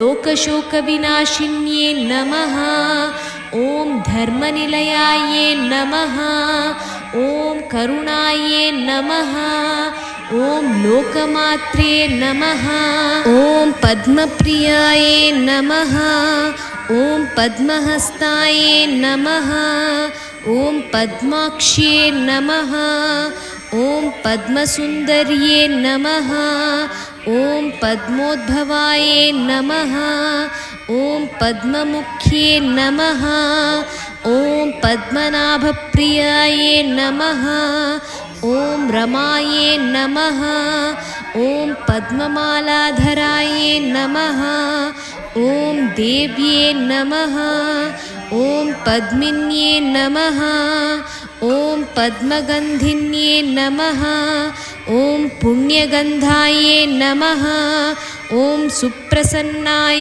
लोकशोकविनाशिन्ये नमः। ॐ धर्मनिलयाये नमः। ॐ करुणाये नमः। ॐ लोकमात्रे नमः। ॐ पद्मप्रियाये नमः। ॐ पद्महस्ताये नमः। ॐ पद्माक्ष्ये नमः। ॐ पद्मसुन्दर्ये नमः। ॐ पद्मोद्भवाये नमः। ॐ पद्ममुख्ये नमः। ॐ पद्मनाभप्रियाये नमः। ॐ रमाये नमः। ॐ पद्ममालाधराये नमः। ॐ देव्ये नमः। ॐ पद्मिन्ये नमः। ॐ पद्मगन्धिन्ये नमः। ॐ पुण्यगन्धाये नमः। ॐ सुप्रसन्नाय